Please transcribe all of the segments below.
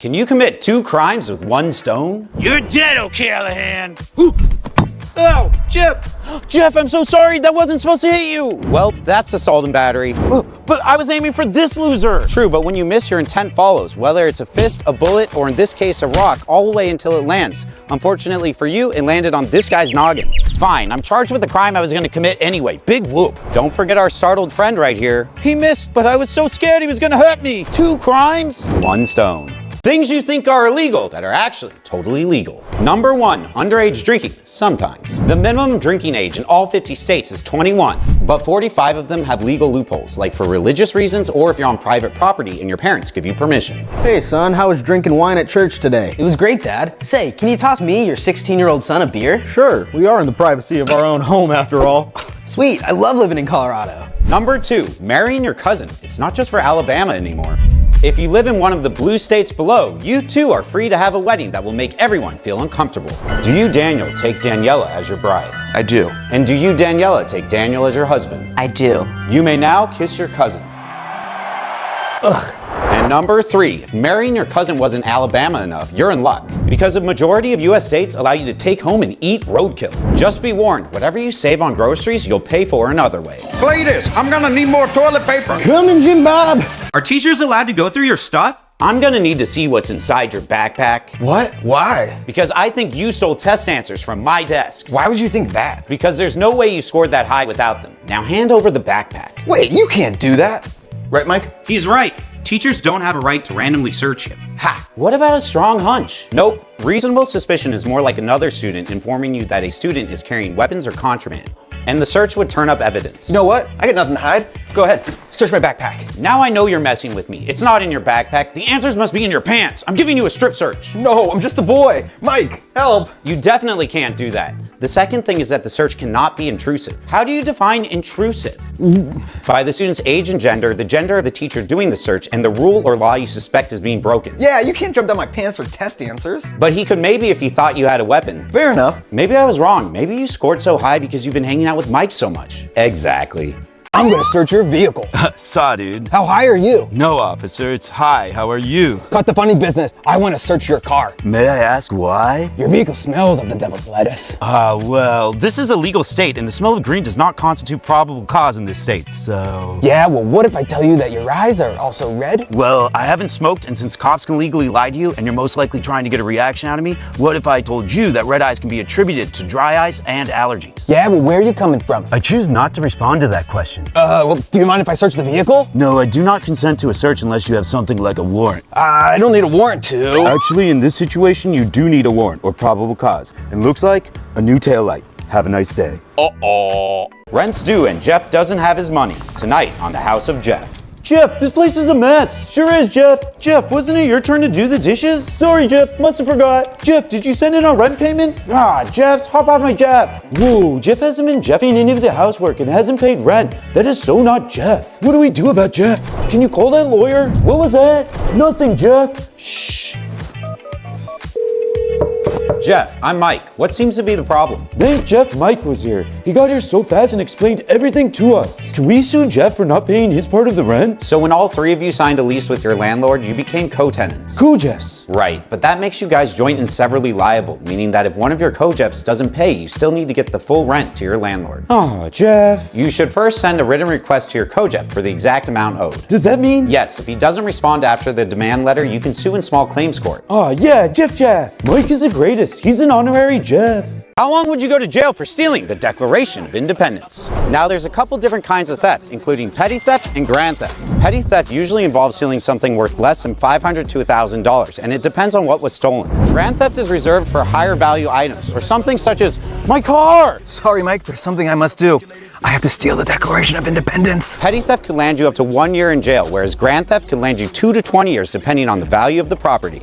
Can you commit 2 crimes with 1 stone? You're dead, O'Callahan. Oh, Jeff! Jeff, I'm so sorry. That wasn't supposed to hit you. Well, that's assault and battery. But I was aiming for this loser. True, but when you miss, your intent follows, whether it's a fist, a bullet, or in this case, a rock, all the way until it lands. Unfortunately for you, it landed on this guy's noggin. Fine, I'm charged with the crime I was gonna commit anyway. Big whoop. Don't forget our startled friend right here. He missed, but I was so scared he was gonna hurt me. 2 crimes, 1 stone. Things you think are illegal that are actually totally legal. Number 1, underage drinking, sometimes. The minimum drinking age in all 50 states is 21, but 45 of them have legal loopholes, like for religious reasons or if you're on private property and your parents give you permission. Hey son, how was drinking wine at church today? It was great, Dad. Say, can you toss me, your 16-year-old son, a beer? Sure, we are in the privacy of our own home after all. Sweet, I love living in Colorado. Number 2, marrying your cousin. It's not just for Alabama anymore. If you live in one of the blue states below, you too are free to have a wedding that will make everyone feel uncomfortable. Do you, Daniel, take Daniela as your bride? I do. And do you, Daniela, take Daniel as your husband? I do. You may now kiss your cousin. Ugh. And number 3, if marrying your cousin wasn't Alabama enough, you're in luck. Because a majority of US states allow you to take home and eat roadkill. Just be warned, whatever you save on groceries, you'll pay for in other ways. Play this. I'm gonna need more toilet paper. Coming, Jim Bob. Are teachers allowed to go through your stuff? I'm gonna need to see what's inside your backpack. What? Why? Because I think you stole test answers from my desk. Why would you think that? Because there's no way you scored that high without them. Now hand over the backpack. Wait, you can't do that. Right, Mike? He's right. Teachers don't have a right to randomly search him. Ha! What about a strong hunch? Nope. Reasonable suspicion is more like another student informing you that a student is carrying weapons or contraband. And the search would turn up evidence. You know what? I got nothing to hide. Go ahead. Search my backpack. Now I know you're messing with me. It's not in your backpack. The answers must be in your pants. I'm giving you a strip search. No, I'm just a boy. Mike, help. You definitely can't do that. The second thing is that the search cannot be intrusive. How do you define intrusive? By the student's age and gender, the gender of the teacher doing the search, and the rule or law you suspect is being broken. Yeah, you can't jump down my pants for test answers. But he could maybe if he thought you had a weapon. Fair enough. Maybe I was wrong. Maybe you scored so high because you've been hanging out with Mike so much. Exactly. I'm gonna search your vehicle. Saw, dude. How high are you? No, officer, it's hi. How are you? Cut the funny business. I wanna search your car. May I ask why? Your vehicle smells of the devil's lettuce. Well, this is a legal state, and the smell of green does not constitute probable cause in this state, so... Yeah, well, what if I tell you that your eyes are also red? Well, I haven't smoked, and since cops can legally lie to you, and you're most likely trying to get a reaction out of me, what if I told you that red eyes can be attributed to dry eyes and allergies? Yeah, well, where are you coming from? I choose not to respond to that question. Well, do you mind if I search the vehicle? No, I do not consent to a search unless you have something like a warrant. I don't need a warrant to. Actually, in this situation, you do need a warrant or probable cause. And looks like a new taillight. Have a nice day. Rent's due and Jeff doesn't have his money. Tonight on the House of Jeff. Jeff, this place is a mess. Sure is, Jeff. Jeff, wasn't it your turn to do the dishes? Sorry, Jeff, must have forgot. Jeff, did you send in our rent payment? Jeff, hop off my Jeff. Whoa, Jeff hasn't been Jeffing any of the housework and hasn't paid rent. That is so not Jeff. What do we do about Jeff? Can you call that lawyer? What was that? Nothing, Jeff. Shh. Jeff, I'm Mike. What seems to be the problem? Thank Jeff Mike was here. He got here so fast and explained everything to us. Can we sue Jeff for not paying his part of the rent? So when all 3 of you signed a lease with your landlord, you became co-tenants. Co-Jeffs. Right, but that makes you guys joint and severally liable, meaning that if one of your co-Jeffs doesn't pay, you still need to get the full rent to your landlord. Oh, Jeff. You should first send a written request to your co-Jeff for the exact amount owed. Does that mean? Yes, if he doesn't respond after the demand letter, you can sue in small claims court. Oh, yeah, Jeff. Mike is the greatest. He's an honorary Jeff. How long would you go to jail for stealing the Declaration of Independence? Now, there's a couple different kinds of theft, including petty theft and grand theft. Petty theft usually involves stealing something worth less than $500 to $1,000, and it depends on what was stolen. Grand theft is reserved for higher value items, or something such as, my car! Sorry, Mike, there's something I must do. I have to steal the Declaration of Independence. Petty theft could land you up to 1 year in jail, whereas grand theft could land you 2 to 20 years, depending on the value of the property.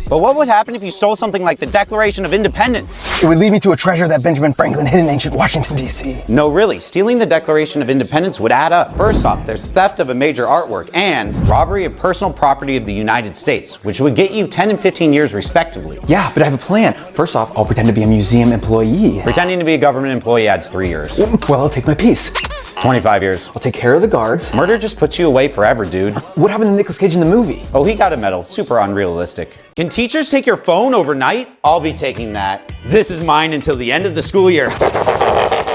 But what would happen if you stole something like the Declaration of Independence? It would lead me to a treasure that Benjamin Franklin hid in ancient Washington, D.C. No, really, stealing the Declaration of Independence would add up. First off, there's theft of a major artwork and robbery of personal property of the United States, which would get you 10 and 15 years respectively. Yeah, but I have a plan. First off, I'll pretend to be a museum employee. Pretending to be a government employee adds 3 years. Well, I'll take my piece. 25 years. I'll take care of the guards. Murder just puts you away forever, dude. What happened to Nicolas Cage in the movie? Oh, he got a medal. Super unrealistic. Can teachers take your phone overnight? I'll be taking that. This is mine until the end of the school year.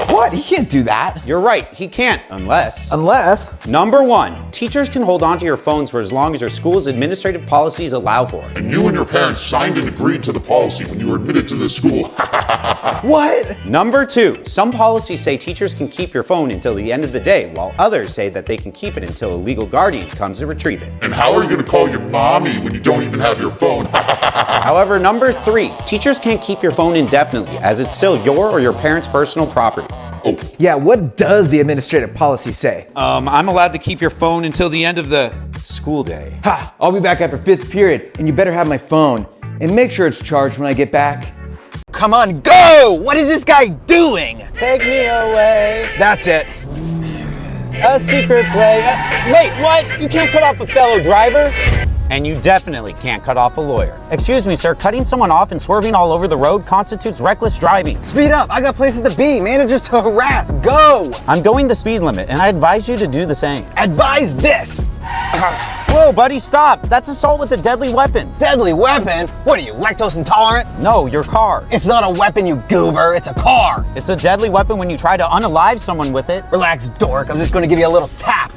What? He can't do that. You're right, he can't, unless. Unless? Number 1, teachers can hold onto your phones for as long as your school's administrative policies allow for it. And you and your parents signed and agreed to the policy when you were admitted to the school. What? Number 2, some policies say teachers can keep your phone until the end of the day, while others say that they can keep it until a legal guardian comes to retrieve it. And how are you going to call your mommy when you don't even have your phone? However, number 3, teachers can't keep your phone indefinitely, as it's still your or your parents' personal property. Oh, Yeah, what does the administrative policy say? I'm allowed to keep your phone until the end of the school day. Ha! I'll be back after 5th period, and you better have my phone. And make sure it's charged when I get back. Come on, go! What is this guy doing? Take me away, That's it. a secret play. Wait, what? You can't cut off a fellow driver? And you definitely can't cut off a lawyer. Excuse me, sir, cutting someone off and swerving all over the road constitutes reckless driving. Speed up, I got places to be, managers to harass, go! I'm going the speed limit, and I advise you to do the same. Advise this! Whoa, buddy, stop. That's assault with a deadly weapon. Deadly weapon? What are you, lactose intolerant? No, your car. It's not a weapon, you goober, it's a car! It's a deadly weapon when you try to unalive someone with it. Relax, dork, I'm just gonna give you a little tap.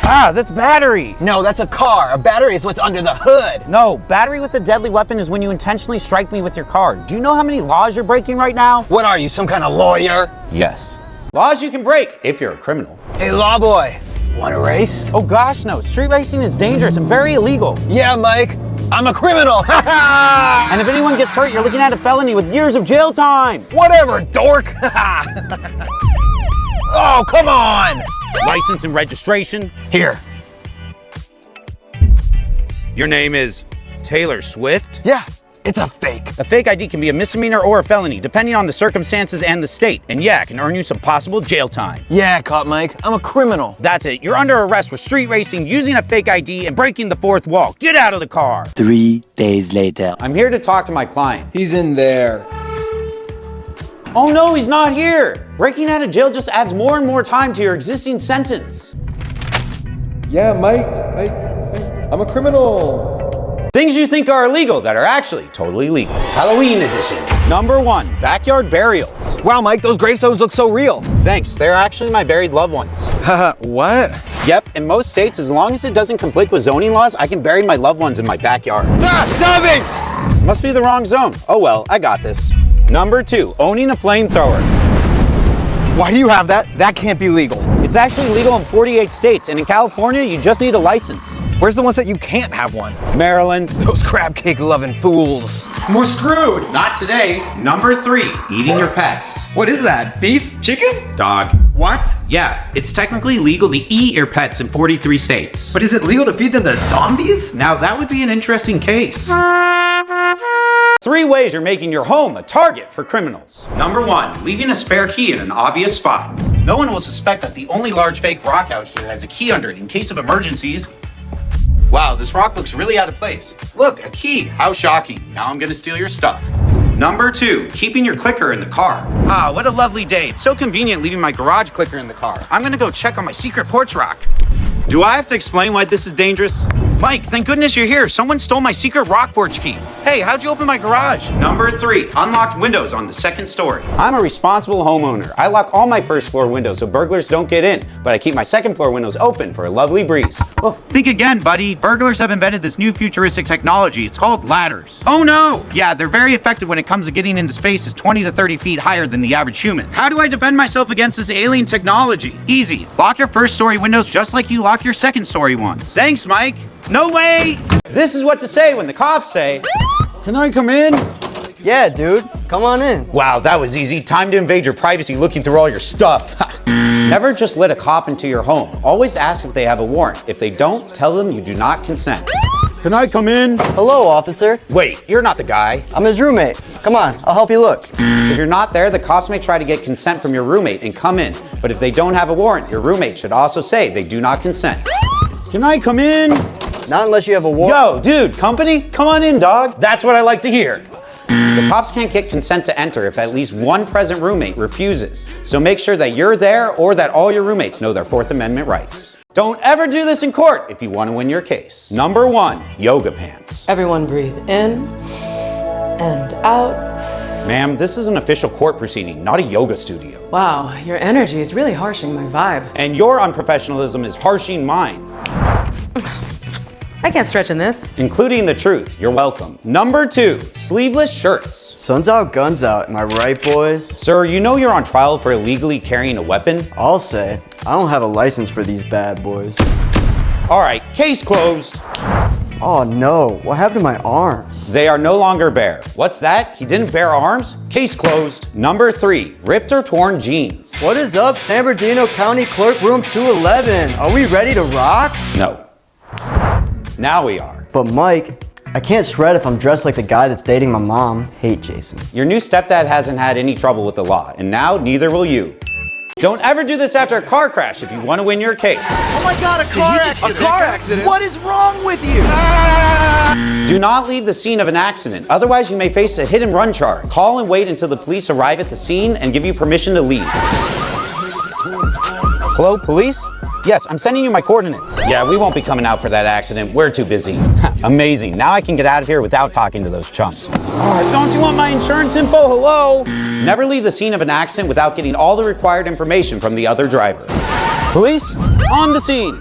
Ah, that's battery. No, that's a car. A battery is what's under the hood. No, battery with a deadly weapon is when you intentionally strike me with your car. Do you know how many laws you're breaking right now? What are you, some kind of lawyer? Yes. Laws you can break if you're a criminal. Hey, law boy, want a race? Oh gosh, no. Street racing is dangerous and very illegal. Yeah, Mike, I'm a criminal. And if anyone gets hurt, you're looking at a felony with years of jail time. Whatever, dork. Oh, come on. License and registration. Here. Your name is Taylor Swift? Yeah, it's a fake. A fake ID can be a misdemeanor or a felony, depending on the circumstances and the state. And yeah, it can earn you some possible jail time. Yeah, cop Mike, I'm a criminal. That's it. You're under arrest with street racing, using a fake ID, and breaking the fourth wall. Get out of the car. 3 days later. I'm here to talk to my client. He's in there. Oh no, he's not here. Breaking out of jail just adds more and more time to your existing sentence. Yeah, Mike, I'm a criminal. Things you think are illegal that are actually totally legal. Halloween edition. Number 1, backyard burials. Wow, Mike, those gravestones look so real. Thanks, they're actually my buried loved ones. Haha, what? Yep, in most states, as long as it doesn't conflict with zoning laws, I can bury my loved ones in my backyard. Stop it! Must be the wrong zone. Oh well, I got this. Number 2, owning a flamethrower. Why do you have that? That can't be legal. It's actually legal in 48 states, and in California, you just need a license. Where's the ones that you can't have one? Maryland. Those crab cake loving fools. We're screwed. Not today. Number 3, eating your pets. What is that? Beef? Chicken? Dog. What? Yeah, it's technically legal to eat your pets in 43 states. But is it legal to feed them to zombies? Now that would be an interesting case. 3 ways you're making your home a target for criminals. Number 1, leaving a spare key in an obvious spot. No one will suspect that the only large fake rock out here has a key under it in case of emergencies. Wow, this rock looks really out of place. Look, a key. How shocking. Now I'm gonna steal your stuff. Number 2, keeping your clicker in the car. Ah, what a lovely day. It's so convenient leaving my garage clicker in the car. I'm gonna go check on my secret porch rock. Do I have to explain why this is dangerous? Mike, thank goodness you're here. Someone stole my secret rock porch key. Hey, how'd you open my garage? Number 3, unlocked windows on the 2nd story. I'm a responsible homeowner. I lock all my first floor windows so burglars don't get in, but I keep my 2nd floor windows open for a lovely breeze. Oh, Think again, buddy. Burglars have invented this new futuristic technology. It's called ladders. Oh no! Yeah, they're very effective when it comes to getting into spaces 20 to 30 feet higher than the average human. How do I defend myself against this alien technology? Easy. Lock your first story windows just like you lock your 2nd story ones. Thanks, Mike. No way! this is what to say when the cops say, "Can I come in?" Yeah, dude, come on in. Wow, that was easy. Time to invade your privacy looking through all your stuff. Never just let a cop into your home. Always ask if they have a warrant. If they don't, tell them you do not consent. "Can I come in?" Hello, officer. Wait, you're not the guy. I'm his roommate. Come on, I'll help you look. If you're not there, the cops may try to get consent from your roommate and come in. But if they don't have a warrant, your roommate should also say they do not consent. "Can I come in?" Not unless you have a warrant. Yo, dude, company? Come on in, dog. That's what I like to hear. The cops can't get consent to enter if at least one present roommate refuses. So make sure that you're there or that all your roommates know their Fourth Amendment rights. Don't ever do this in court if you want to win your case. Number 1, yoga pants. Everyone breathe in and out. Ma'am, this is an official court proceeding, not a yoga studio. Wow, your energy is really harshing my vibe. And your unprofessionalism is harshing mine. I can't stretch in this. Including the truth. You're welcome. Number 2, sleeveless shirts. Sun's out, guns out. Am I right, boys? Sir, you know you're on trial for illegally carrying a weapon? I'll say. I don't have a license for these bad boys. All right, case closed. Oh no, what happened to my arms? They are no longer bare. What's that? He didn't bear arms? Case closed. Number 3, ripped or torn jeans. What is up, San Bernardino County Clerk Room 211? Are we ready to rock? No. Now we are. But Mike, I can't shred if I'm dressed like the guy that's dating my mom. Hate Jason. Your new stepdad hasn't had any trouble with the law, and now neither will you. Don't ever do this after a car crash if you want to win your case. Oh my God, a car accident! A car accident? What is wrong with you? Do not leave the scene of an accident, otherwise you may face a hit and run charge. Call and wait until the police arrive at the scene and give you permission to leave. Hello, police? Yes, I'm sending you my coordinates. Yeah, we won't be coming out for that accident. We're too busy. Amazing. Now I can get out of here without talking to those chumps. Oh, don't you want my insurance info? Hello? Never leave the scene of an accident without getting all the required information from the other driver. Police, on the scene.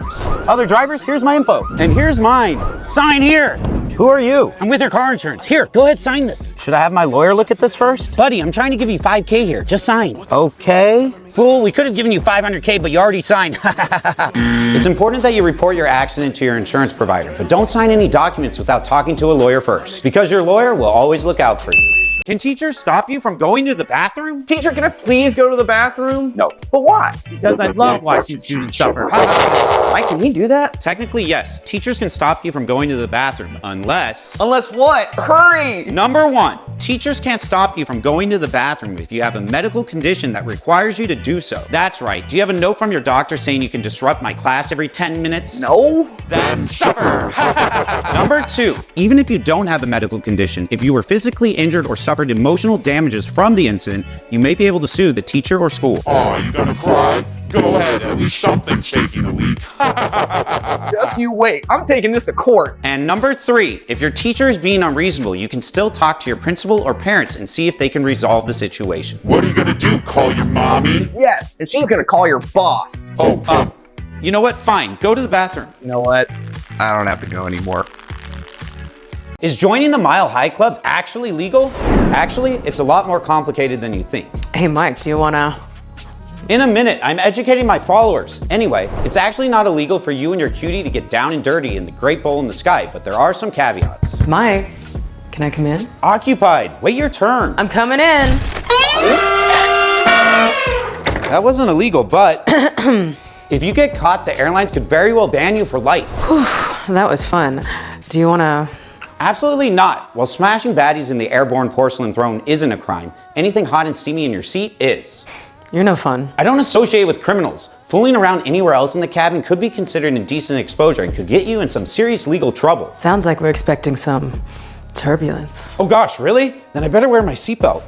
Other drivers, here's my info. And here's mine. Sign here. Who are you? I'm with your car insurance. Here, go ahead, sign this. Should I have my lawyer look at this first? Buddy, I'm trying to give you $5K here. Just sign. Okay. Fool, we could have given you $500K, but you already signed. It's important that you report your accident to your insurance provider, but don't sign any documents without talking to a lawyer first, because your lawyer will always look out for you. Can teachers stop you from going to the bathroom? Teacher, can I please go to the bathroom? No. But why? Because I love watching students suffer. Mike, can we do that? Technically, yes. Teachers can stop you from going to the bathroom unless... Unless what? Hurry! Number 1, teachers can't stop you from going to the bathroom if you have a medical condition that requires you to do so. That's right. Do you have a note from your doctor saying you can disrupt my class every 10 minutes? No. Then suffer. Number 2, even if you don't have a medical condition, if you were physically injured or suffered emotional damages from the incident, you may be able to sue the teacher or school. Oh, you gonna cry? Go ahead, at least something's taking a leak. Just you wait. I'm taking this to court. And number 3, if your teacher is being unreasonable, you can still talk to your principal or parents and see if they can resolve the situation. What are you gonna do, call your mommy? Yes, and she's gonna call your boss. Oh, you know what? Fine, go to the bathroom. You know what? I don't have to go anymore. Is joining the Mile High Club actually legal? Actually, it's a lot more complicated than you think. Hey, Mike, do you wanna? In a minute, I'm educating my followers. Anyway, it's actually not illegal for you and your cutie to get down and dirty in the great bowl in the sky, but there are some caveats. Mike, can I come in? Occupied. Wait your turn. I'm coming in. That wasn't illegal, but if you get caught, the airlines could very well ban you for life. That was fun. Do you wanna? Absolutely not. While smashing baddies in the airborne porcelain throne isn't a crime, anything hot and steamy in your seat is. You're no fun. I don't associate with criminals. Fooling around anywhere else in the cabin could be considered indecent exposure and could get you in some serious legal trouble. Sounds like we're expecting some turbulence. Oh gosh, really? Then I better wear my seatbelt.